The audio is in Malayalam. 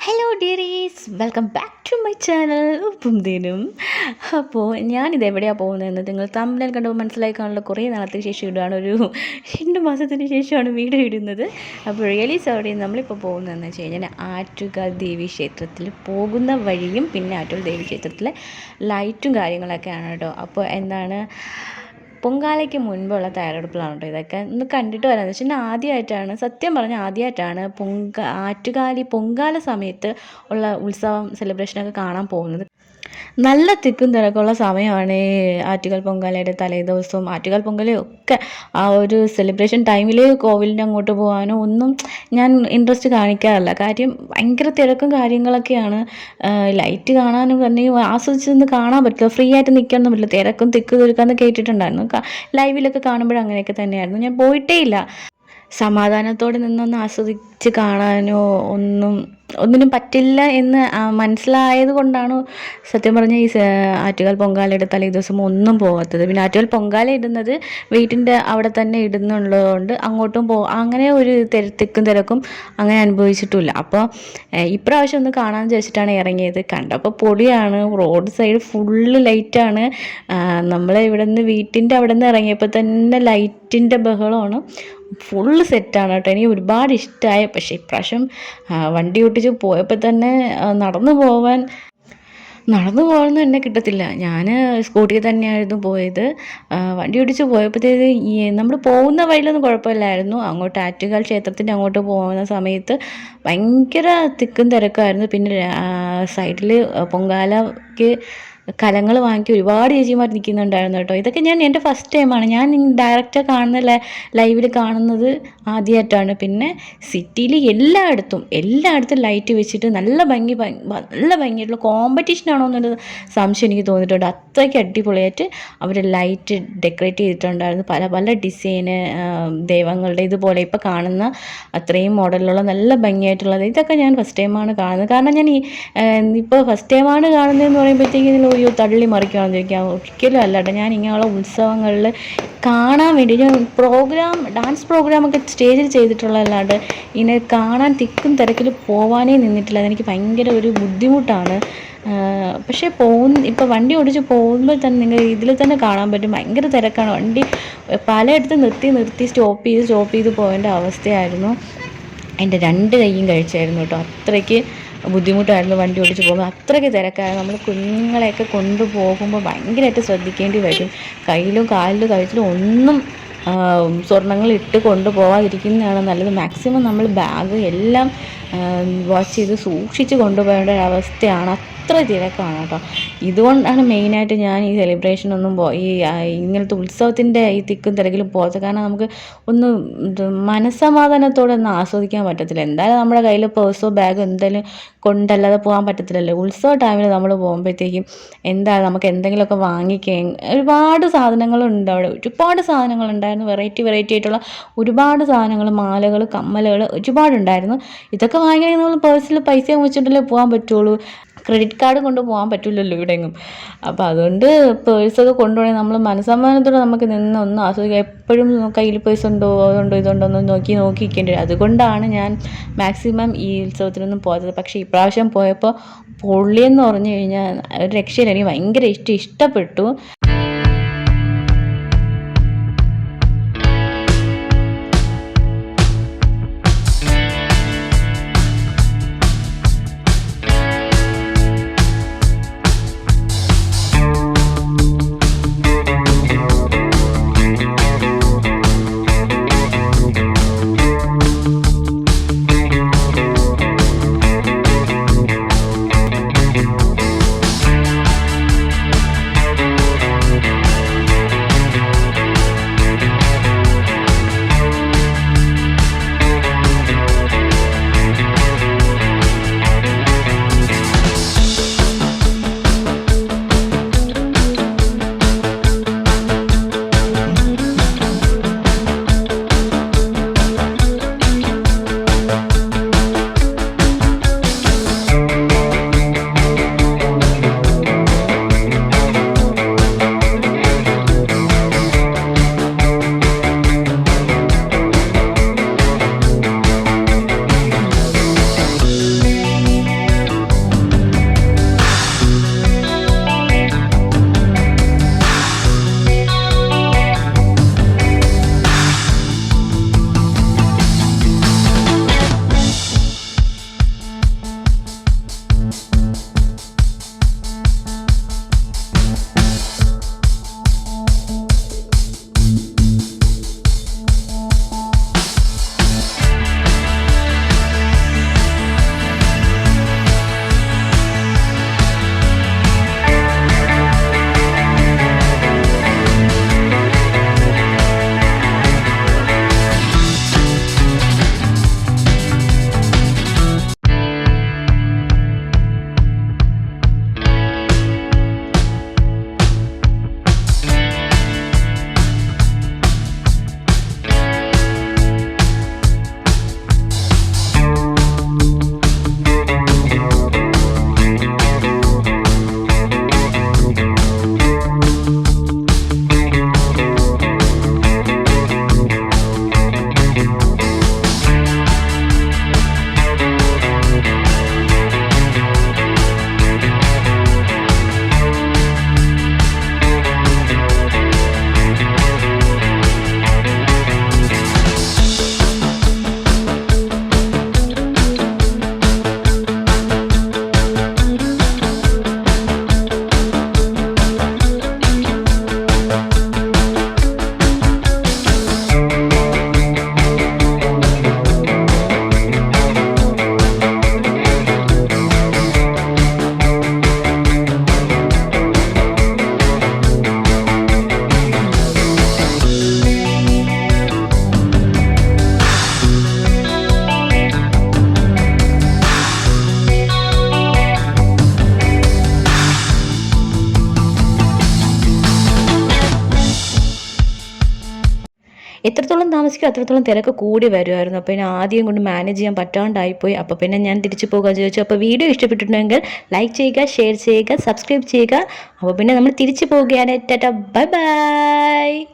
Hello dearies, welcome back to my channel Uppum Thenum. അപ്പോൾ ഞാനിത് എവിടെയാണ് പോകുന്നതെന്ന് നിങ്ങൾ തമ്മിൽ കണ്ടപ്പോൾ മനസ്സിലാക്കാനുള്ള കുറേ നാളത്തിന് ശേഷം ഇടുകയാണ്. ഒരു 2 മാസത്തിന് ശേഷമാണ് വീഡിയോ ഇടുന്നത്. അപ്പോൾ റിയലി സോറി. നമ്മളിപ്പോൾ പോകുന്നതെന്ന് വെച്ച് കഴിഞ്ഞാൽ ആറ്റുകാൽ ദേവി ക്ഷേത്രത്തിൽ പോകുന്ന വഴിയും പിന്നെ ആറ്റുകാൽ ദേവി ക്ഷേത്രത്തിലെ ലൈറ്റും കാര്യങ്ങളൊക്കെയാണ് കേട്ടോ. അപ്പോൾ എന്താണ് പൊങ്കാലയ്ക്ക് മുൻപുള്ള തയ്യാറെടുപ്പിലാണ് കേട്ടോ ഇതൊക്കെ. ഒന്ന് കണ്ടിട്ട് വരാമെന്ന് വെച്ചാൽ ആദ്യമായിട്ടാണ്, സത്യം പറഞ്ഞാൽ ആദ്യമായിട്ടാണ് ആറ്റുകാലി പൊങ്കാല സമയത്ത് ഉള്ള ഉത്സവം സെലിബ്രേഷനൊക്കെ കാണാൻ പോകുന്നത്. നല്ല തിക്കും തിരക്കുള്ള സമയമാണ് ഈ ആറ്റുകാൽ പൊങ്കാലയുടെ തലേദിവസവും ആറ്റുകാൽ പൊങ്കാലയും ഒക്കെ. ആ ഒരു സെലിബ്രേഷൻ ടൈമിൽ കോവിലിൻ്റെ അങ്ങോട്ട് പോകാനോ ഒന്നും ഞാൻ ഇൻട്രസ്റ്റ് കാണിക്കാറില്ല. കാര്യം ഭയങ്കര തിരക്കും കാര്യങ്ങളൊക്കെയാണ്. ലൈറ്റ് കാണാനും തന്നെ ആസ്വദിച്ച് നിന്ന് കാണാൻ പറ്റില്ല, ഫ്രീ ആയിട്ട് നിൽക്കാനൊന്നും പറ്റില്ല. തിരക്കും തിക്ക് തീർക്കാമെന്ന് കേട്ടിട്ടുണ്ടായിരുന്നു. ലൈവിലൊക്കെ കാണുമ്പോഴും അങ്ങനെയൊക്കെ തന്നെയായിരുന്നു. ഞാൻ പോയിട്ടേ ഇല്ല. സമാധാനത്തോടെ നിന്നൊന്ന് ആസ്വദിച്ച് കാണാനോ ഒന്നിനും പറ്റില്ല എന്ന് മനസ്സിലായത് കൊണ്ടാണ് സത്യം പറഞ്ഞാൽ ഈ ആറ്റുകാൽ പൊങ്കാലയുടെ തലേദിവസം ഒന്നും പോകാത്തത്. പിന്നെ ആറ്റുകാൽ പൊങ്കാല ഇടുന്നത് വീട്ടിൻ്റെ അവിടെ തന്നെ ഇടുന്നുള്ളതുകൊണ്ട് അങ്ങോട്ടും അങ്ങനെ ഒരു തിക്കും തിരക്കും അങ്ങനെ അനുഭവിച്ചിട്ടുമില്ല. അപ്പോൾ ഇപ്രാവശ്യം ഒന്ന് കാണാമെന്ന് വിചാരിച്ചിട്ടാണ് ഇറങ്ങിയത്. കണ്ടപ്പോൾ പൊടിയാണ്, റോഡ് സൈഡ് ഫുള്ള് ലൈറ്റാണ്. നമ്മളെ ഇവിടെ നിന്ന് വീട്ടിൻ്റെ അവിടെ നിന്ന് ഇറങ്ങിയപ്പോൾ തന്നെ ലൈറ്റിൻ്റെ ബഹളമാണ്. ഫുള്ള് സെറ്റാണ് കേട്ടോ. എനിക്ക് ഒരുപാട് ഇഷ്ടമായി. പക്ഷേ ഇപ്രാവശ്യം വണ്ടി ഓട്ടിച്ച് പോയപ്പോൾ തന്നെ നടന്നു പോകാനൊന്നും എന്നെ കിട്ടത്തില്ല. ഞാൻ സ്കൂട്ടിയിൽ തന്നെയായിരുന്നു പോയത്. വണ്ടി ഓടിച്ച് പോയപ്പോഴത്തേക്ക് നമ്മൾ പോകുന്ന വഴിയിലൊന്നും കുഴപ്പമില്ലായിരുന്നു. അങ്ങോട്ട് ആറ്റുകാൽ ക്ഷേത്രത്തിൻ്റെ അങ്ങോട്ട് പോകുന്ന സമയത്ത് ഭയങ്കര തിക്കും തിരക്കായിരുന്നു. പിന്നെ സൈഡിൽ പൊങ്കാലയ്ക്ക് കലങ്ങൾ വാങ്ങിക്കി ഒരുപാട് ചേച്ചിമാർ നിൽക്കുന്നുണ്ടായിരുന്നു കേട്ടോ. ഇതൊക്കെ എൻ്റെ ഫസ്റ്റ് ടൈമാണ്. ഞാൻ ഡയറക്റ്റ് കാണുന്ന ലൈവിൽ കാണുന്നത് ആദ്യമായിട്ടാണ്. പിന്നെ സിറ്റിയിൽ എല്ലായിടത്തും ലൈറ്റ് വെച്ചിട്ട് നല്ല ഭംഗിയായിട്ടുള്ള കോമ്പറ്റീഷനാണോ എന്നൊരു സംശയം എനിക്ക് തോന്നിയിട്ടുണ്ട്. അത്രയ്ക്ക് അടിപൊളിയായിട്ട് അവർ ലൈറ്റ് ഡെക്കറേറ്റ് ചെയ്തിട്ടുണ്ടായിരുന്നു. പല പല ഡിസൈന് ദൈവങ്ങളുടെ ഇതുപോലെ ഇപ്പോൾ കാണുന്ന അത്രയും മോഡലിലുള്ള നല്ല ഭംഗിയായിട്ടുള്ളത്. ഇതൊക്കെ ഞാൻ ഫസ്റ്റ് ടൈമാണ് കാണുന്നത്. കാരണം ഞാൻ ഇപ്പോൾ ഫസ്റ്റ് ടൈമാണ് കാണുന്നതെന്ന് പറയുമ്പോഴത്തേക്കും തള്ളി മറിക്കുകയാണെന്ന് ചോദിക്കാം. ഒരിക്കലും അല്ല കേട്ടോ. ഞാൻ ഇങ്ങനെയുള്ള ഉത്സവങ്ങളിൽ കാണാൻ വേണ്ടി ഞാൻ ഡാൻസ് പ്രോഗ്രാമൊക്കെ സ്റ്റേജിൽ ചെയ്തിട്ടുള്ളതല്ലാണ്ട് ഇങ്ങനെ കാണാൻ തിക്കും തിരക്കിൽ പോവാനേ നിന്നിട്ടില്ല. അതെനിക്ക് ഭയങ്കര ഒരു ബുദ്ധിമുട്ടാണ്. പക്ഷേ ഇപ്പോൾ വണ്ടി ഓടിച്ച് പോകുമ്പോൾ തന്നെ നിങ്ങൾ ഇതിൽ തന്നെ കാണാൻ പറ്റും. ഭയങ്കര തിരക്കാണ്. വണ്ടി പലയിടത്തും നിർത്തി സ്റ്റോപ്പ് ചെയ്ത് പോകേണ്ട അവസ്ഥയായിരുന്നു. എൻ്റെ 2 കൈയും കഴിച്ചായിരുന്നു കേട്ടോ. അത്രയ്ക്ക് ബുദ്ധിമുട്ടായിരുന്നു വണ്ടി ഓടിച്ച് പോകുമ്പോൾ. അത്രയ്ക്ക് തിരക്കായിരുന്നു. നമ്മൾ കുഞ്ഞുങ്ങളെയൊക്കെ കൊണ്ടുപോകുമ്പോൾ ഭയങ്കരമായിട്ട് ശ്രദ്ധിക്കേണ്ടി വരും. കയ്യിലും കാലിലും കഴുത്തിലും ഒന്നും സ്വർണ്ണങ്ങൾ ഇട്ട് കൊണ്ടുപോകാതിരിക്കുന്നതാണ് നല്ലത്. മാക്സിമം നമ്മൾ ബാഗ് എല്ലാം വാച്ച് ചെയ്ത് സൂക്ഷിച്ച് കൊണ്ടുപോകേണ്ട ഒരവസ്ഥയാണ്. അത്ര തിരക്കാണ് കേട്ടോ. ഇതുകൊണ്ടാണ് മെയിനായിട്ട് ഞാൻ ഈ സെലിബ്രേഷനൊന്നും ഇങ്ങനത്തെ ഉത്സവത്തിൻ്റെ ഈ തിക്കും തിരക്കിലും പോകാത്തത്. കാരണം നമുക്ക് ഒന്ന് മനസ്സമാധാനത്തോടെ ഒന്ന് ആസ്വദിക്കാൻ പറ്റത്തില്ല. എന്തായാലും നമ്മുടെ കയ്യിൽ പേഴ്സോ ബാഗോ എന്തായാലും കൊണ്ടല്ലാതെ പോകാൻ പറ്റത്തില്ലല്ലോ. ഉത്സവ ടൈമിൽ നമ്മൾ പോകുമ്പോഴത്തേക്കും നമുക്ക് എന്തെങ്കിലുമൊക്കെ വാങ്ങിക്കുകയും ഒരുപാട് സാധനങ്ങളുണ്ട് അവിടെ. ഒരുപാട് സാധനങ്ങളുണ്ടായിരുന്നു. വെറൈറ്റി ആയിട്ടുള്ള ഒരുപാട് സാധനങ്ങൾ, മാലകൾ, കമ്മലുകൾ ഒരുപാടുണ്ടായിരുന്നു. ഇതൊക്കെ വാങ്ങിക്കണമെങ്കിൽ നമ്മൾ പേഴ്സിൽ പൈസ വെച്ചിട്ടല്ലേ പോകാൻ പറ്റുള്ളൂ. ക്രെഡിറ്റ് കാർഡ് കൊണ്ട് പോകാൻ പറ്റില്ലല്ലോ ഇവിടെയെങ്ങും. അപ്പോൾ അതുകൊണ്ട് പേഴ്സൊക്കെ കൊണ്ടുപോകണമെങ്കിൽ നമ്മൾ മനസ്സമാധാനത്തോടെ നമുക്ക് ഒന്ന് ആസ്വദിക്കുക. എപ്പോഴും കയ്യിൽ പേഴ്സ് ഉണ്ടോ ഇതുണ്ടോ എന്ന് നോക്കിയിരിക്കേണ്ടി വരും. അതുകൊണ്ടാണ് ഞാൻ മാക്സിമം ഈ ഉത്സവത്തിനൊന്നും പോകാത്തത്. പക്ഷേ ഇപ്രാവശ്യം പോയപ്പോൾ പൊള്ളിയെന്ന് പറഞ്ഞു കഴിഞ്ഞാൽ ഒരു രക്ഷയില്ല. എനിക്ക് ഭയങ്കര ഇഷ്ടപ്പെട്ടു. എത്രത്തോളം താമസിക്കും അത്രത്തോളം തിരക്ക് കൂടി വരുമായിരുന്നു. അപ്പോൾ പിന്നെ ആദ്യം കൊണ്ട് മാനേജ് ചെയ്യാൻ പറ്റാണ്ടായിപ്പോയി. അപ്പോൾ പിന്നെ ഞാൻ തിരിച്ചു പോകാൻ ചോദിച്ചു. അപ്പോൾ വീഡിയോ ഇഷ്ടപ്പെട്ടിട്ടുണ്ടെങ്കിൽ ലൈക്ക് ചെയ്യുക, ഷെയർ ചെയ്യുക, സബ്സ്ക്രൈബ് ചെയ്യുക. അപ്പോൾ പിന്നെ നമ്മൾ തിരിച്ചു പോവുകയാണ്. Tata, bye bye.